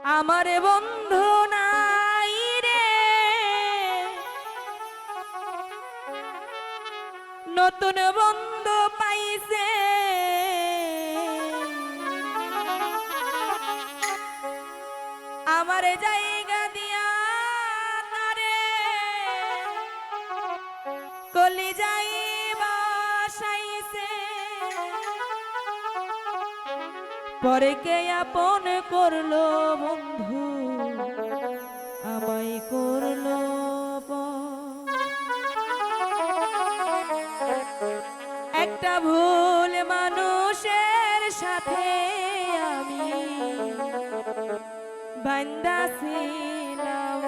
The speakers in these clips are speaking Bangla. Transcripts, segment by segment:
আমার বন্ধু নাই রে, নতুন বন্ধু পাইছে। আমার জায়গা দিয়া তারে কলি যাই বাসাইছে। পরে কে আপন করলো বন্ধু, আমায় করলো একটা ভুল মানুষের সাথে আমি বান্দা ছিলাম।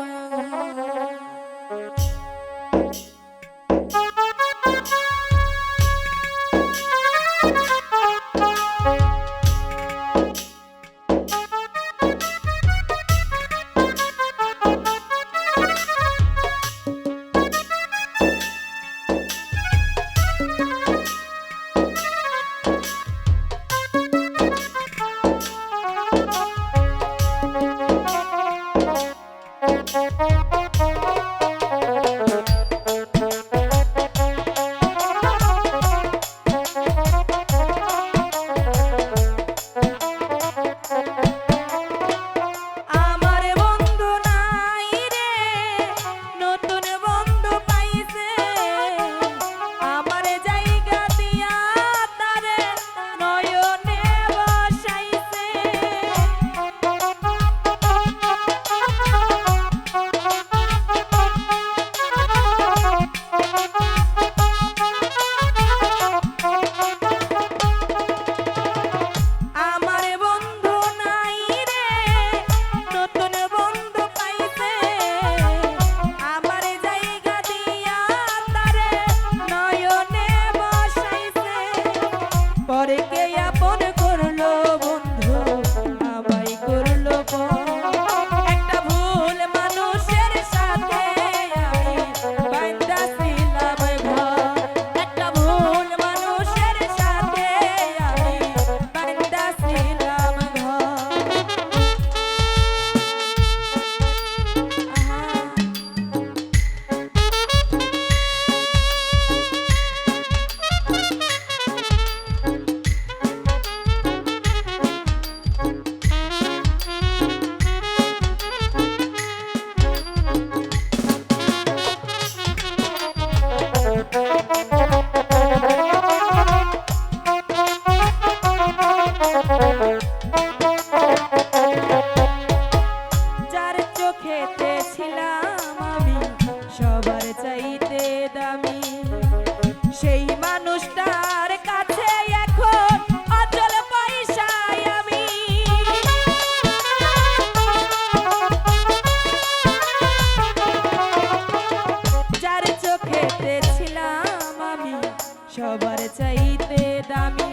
সবার চাইতে দামি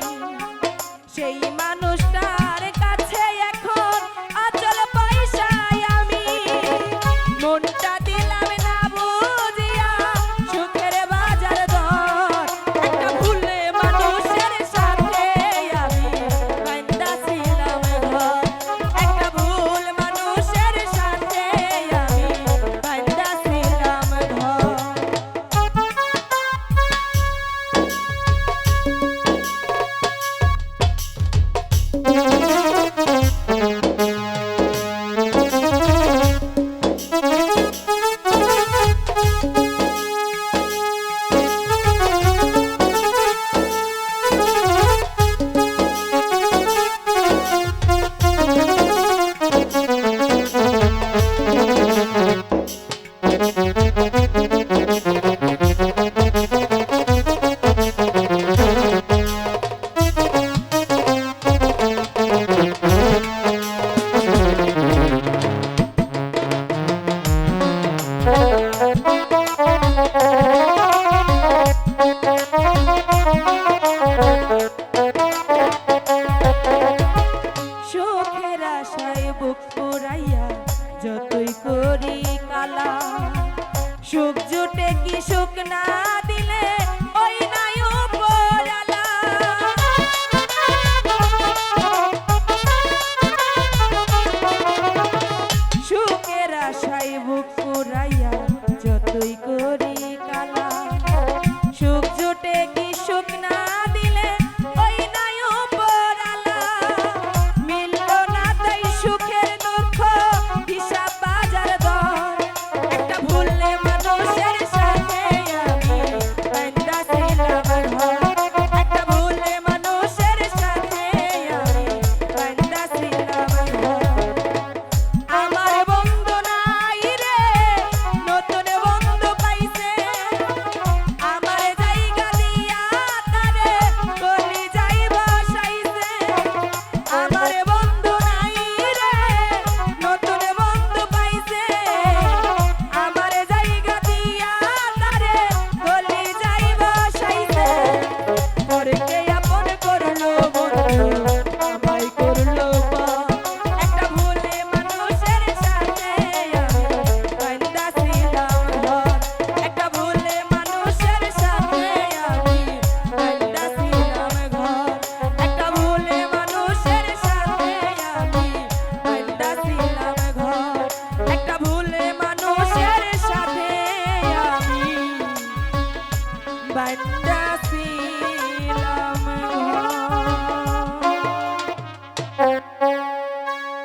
সেই মানুষটার কাছে এখন অচল পয়সায় আমি মনটা দিলাম না বুঝিয়া সুখের বাজার দর একটা ভুলে মানুষের সাথে আমি বান্দা ছিলাম ঘর একটা ভুল মানুষের সাথে আমি বান্দা ছিলাম ঘর। সুখের আশায় বুক পুরাইয়া যতই করি কালা সুখ জুটে কি সুখ না দিলে ওই নাই উপরালা। বান্দা